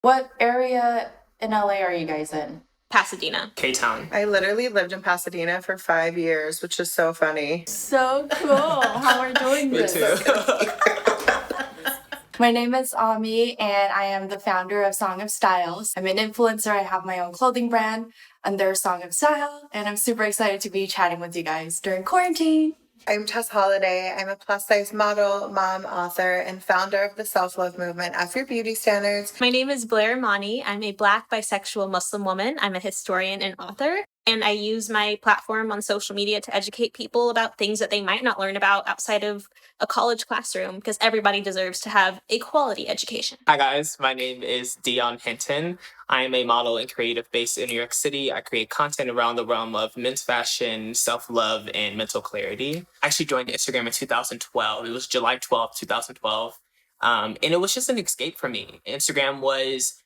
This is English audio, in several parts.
What area in LA are you guys in? Pasadena. K-Town. I literally lived in Pasadena for 5 years, which is so funny. So cool. How are you doing Me this? too. My name is Ami, and I am the founder of Song of Styles. I'm an influencer. I have my own clothing brand under Song of Style, and I'm super excited to be chatting with you guys during quarantine. I'm Tess Holiday. I'm a plus-size model, mom, author, and founder of the self-love movement F Your Beauty Standards. My name is Blair Mani. I'm a Black bisexual Muslim woman. I'm a historian and author, and I use my platform on social media to educate people about things that they might not learn about outside of a college classroom, because everybody deserves to have a quality education. Hi guys, my name is Dion Hinton. I am a model and creative based in New York City. I create content around the realm of men's fashion, self-love, and mental clarity. I actually joined Instagram in 2012. It was July 12th, 2012. And it was just an escape for me. Instagram was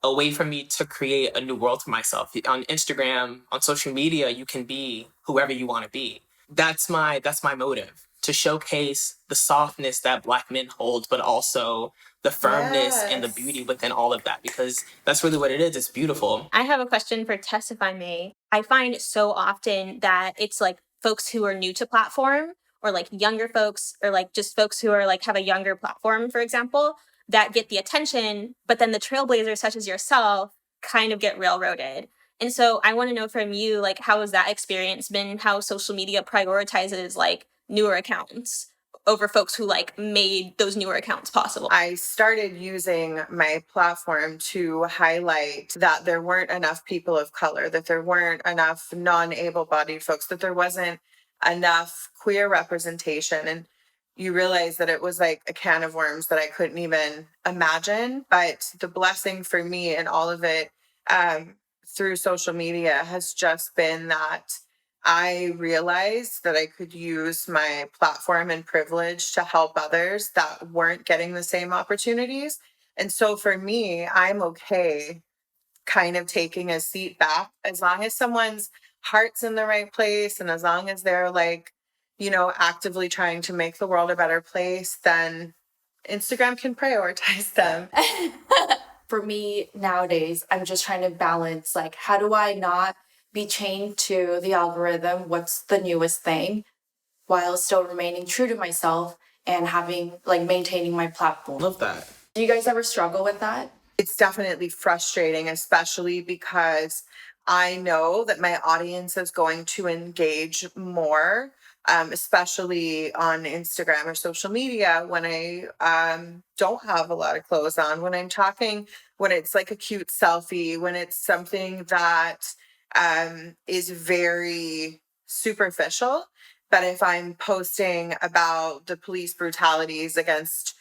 a way for me to create a new world for myself. On Instagram, on social media, you can be whoever you want to be. That's my motive, to showcase the softness that Black men hold, but also the firmness and the beauty within all of that, because that's really what it is. It's beautiful. I have a question for Tess, if I may. I find so often that it's like folks who are new to platform, or like younger folks, or like just folks who are like have a younger platform, for example, that get the attention, but then the trailblazers such as yourself kind of get railroaded. And so I want to know from you, like, how has that experience been? How social media prioritizes like newer accounts over folks who like made those newer accounts possible? I started using my platform to highlight that there weren't enough people of color, that there weren't enough non-able-bodied folks, that there wasn't enough queer representation. And you realize that it was like a can of worms that I couldn't even imagine. But the blessing for me in all of it through social media has just been that I realized that I could use my platform and privilege to help others that weren't getting the same opportunities. And so for me, I'm okay kind of taking a seat back as long as someone's heart's in the right place, and as long as they're like, actively trying to make the world a better place, then Instagram can prioritize them. For me nowadays, I'm just trying to balance, like, how do I not be chained to the algorithm, what's the newest thing, while still remaining true to myself and maintaining my platform. Love that. Do you guys ever struggle with that? It's definitely frustrating, especially because I know that my audience is going to engage more, especially on Instagram or social media when I don't have a lot of clothes on, when I'm talking, when it's like a cute selfie, when it's something that is very superficial. But if I'm posting about the police brutalities against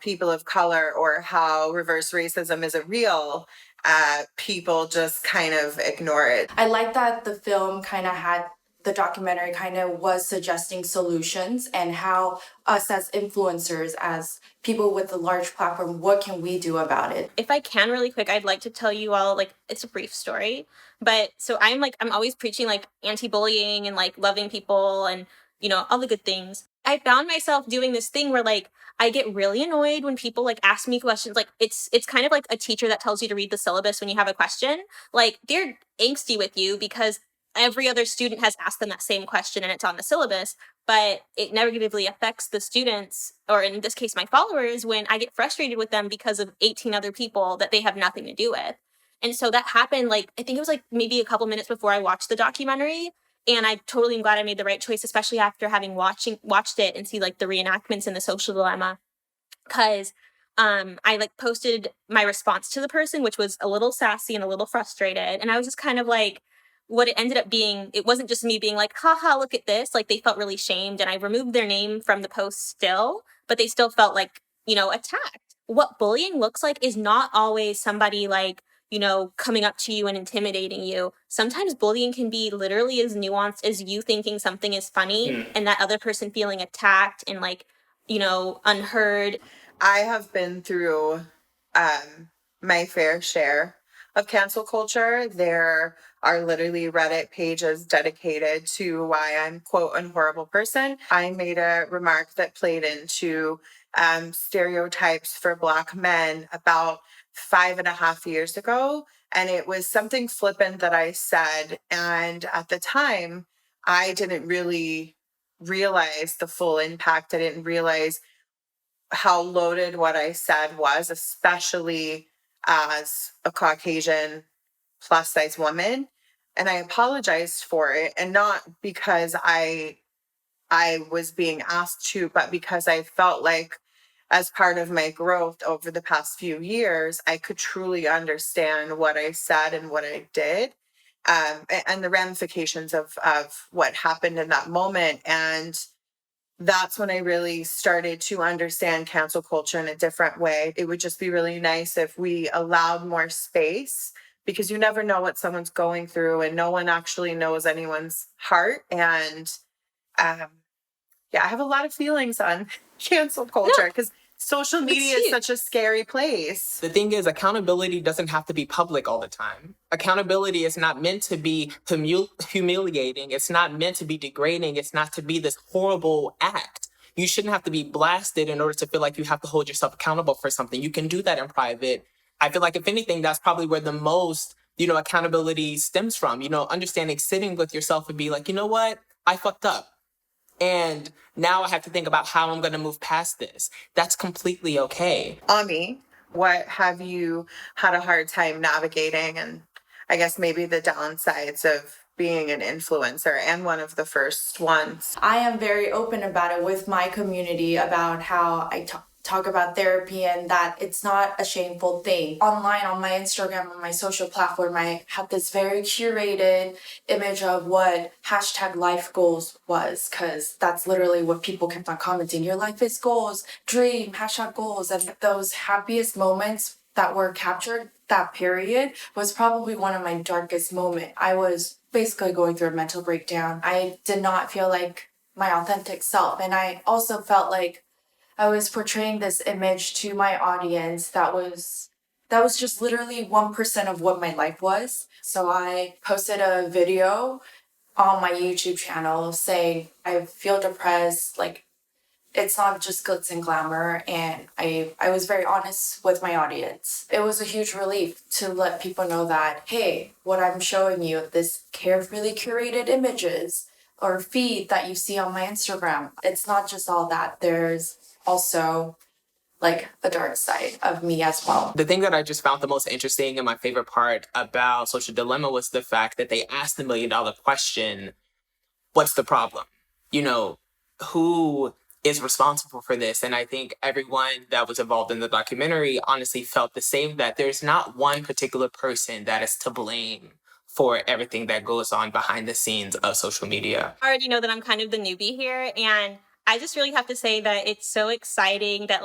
people of color, or how reverse racism isn't real, people just kind of ignore it. I like that the documentary kind of was suggesting solutions, and how us as influencers, as people with a large platform, what can we do about it? If I can really quick, I'd like to tell you all, like, it's a brief story, but so I'm always preaching like anti-bullying and like loving people and, all the good things. I found myself doing this thing where like I get really annoyed when people like ask me questions. Like it's kind of like a teacher that tells you to read the syllabus when you have a question. Like they're angsty with you because every other student has asked them that same question and it's on the syllabus, but it negatively affects the students, or in this case, my followers, when I get frustrated with them because of 18 other people that they have nothing to do with. And so that happened, like, I think it was like maybe a couple minutes before I watched the documentary. And I totally am glad I made the right choice, especially after having watched it and see like the reenactments in the social dilemma. Because I like posted my response to the person, which was a little sassy and a little frustrated. And I was just kind of like, what it ended up being, it wasn't just me being like, haha, look at this. Like they felt really shamed, and I removed their name from the post still, but they still felt like, attacked. What bullying looks like is not always somebody like, coming up to you and intimidating you. Sometimes bullying can be literally as nuanced as you thinking something is funny and that other person feeling attacked and like, unheard. I have been through my fair share of cancel culture. There are literally Reddit pages dedicated to why I'm, quote, a horrible person. I made a remark that played into stereotypes for Black men about 5.5 years ago. And it was something flippant that I said. And at the time, I didn't really realize the full impact. I didn't realize how loaded what I said was, especially as a Caucasian plus size woman. And I apologized for it. And not because I was being asked to, but because I felt like as part of my growth over the past few years, I could truly understand what I said and what I did, and the ramifications of what happened in that moment. And that's when I really started to understand cancel culture in a different way. It would just be really nice if we allowed more space, because you never know what someone's going through and no one actually knows anyone's heart. And um, yeah, I have a lot of feelings on cancel culture because social media is cute. such a scary place. The thing is, accountability doesn't have to be public all the time. Accountability is not meant to be humiliating. It's not meant to be degrading. It's not to be this horrible act. You shouldn't have to be blasted in order to feel like you have to hold yourself accountable for something. You can do that in private. I feel like, if anything, that's probably where the most, accountability stems from. Understanding, sitting with yourself and be like, you know what? I fucked up. And now I have to think about how I'm going to move past this. That's completely okay. Ami, what have you had a hard time navigating? And I guess maybe the downsides of being an influencer and one of the first ones. I am very open about it with my community about how I talk about therapy and that it's not a shameful thing. Online, on my Instagram, on my social platform, I have this very curated image of what hashtag life goals was, because that's literally what people kept on commenting. Your life is goals, dream, hashtag goals. And those happiest moments that were captured, that period, was probably one of my darkest moments. I was basically going through a mental breakdown. I did not feel like my authentic self. And I also felt like I was portraying this image to my audience that was just literally 1% of what my life was. So I posted a video on my YouTube channel saying I feel depressed, like it's not just glitz and glamour, and I was very honest with my audience. It was a huge relief to let people know that, hey, what I'm showing you, this carefully curated images or feed that you see on my Instagram, it's not just all that. There's also like a dark side of me as well. The thing that I just found the most interesting and my favorite part about Social Dilemma was the fact that they asked the $1 million question, what's the problem? Who is responsible for this? And I think everyone that was involved in the documentary honestly felt the same, that there's not one particular person that is to blame for everything that goes on behind the scenes of social media. I already know that I'm kind of the newbie here, and I just really have to say that it's so exciting that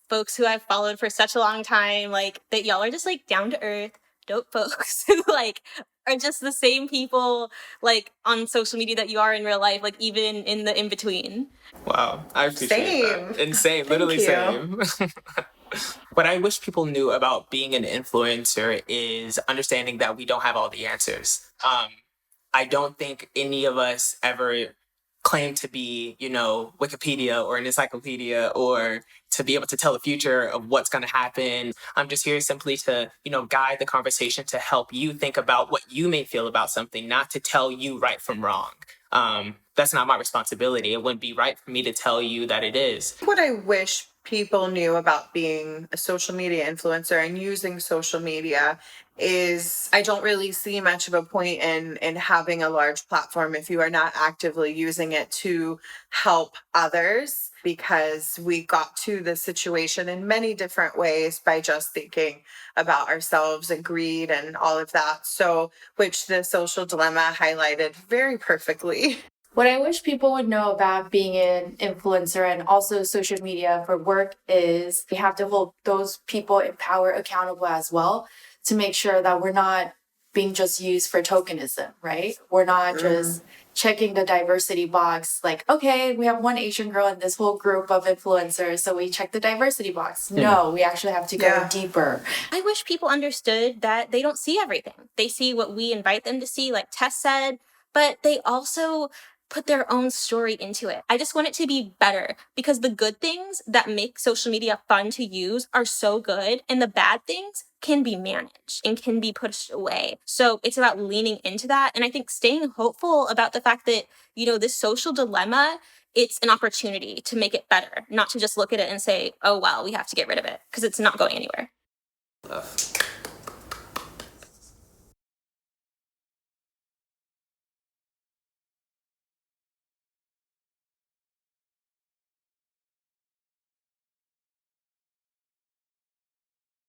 folks who I've followed for such a long time, that y'all are just down to earth, dope folks who are just the same people on social media that you are in real life, even in the in-between. Wow, I appreciate that. Insane, literally same. What I wish people knew about being an influencer is understanding that we don't have all the answers. I don't think any of us ever claim to be, Wikipedia or an encyclopedia or to be able to tell the future of what's going to happen. I'm just here simply to, guide the conversation to help you think about what you may feel about something, not to tell you right from wrong. That's not my responsibility. It wouldn't be right for me to tell you that it is. What I wish people knew about being a social media influencer and using social media is I don't really see much of a point in having a large platform if you are not actively using it to help others, because we got to this situation in many different ways by just thinking about ourselves and greed and all of that. So, which the Social Dilemma highlighted very perfectly. What I wish people would know about being an influencer and also social media for work is we have to hold those people in power accountable as well, to make sure that we're not being just used for tokenism, right? We're not just checking the diversity box, okay, we have one Asian girl in this whole group of influencers, so we check the diversity box. No, we actually have to go deeper. I wish people understood that they don't see everything. They see what we invite them to see, like Tess said, but they also put their own story into it. I just want it to be better because the good things that make social media fun to use are so good, and the bad things can be managed and can be pushed away. So it's about leaning into that. And I think staying hopeful about the fact that, this social dilemma, it's an opportunity to make it better, not to just look at it and say, oh, well, we have to get rid of it, because it's not going anywhere.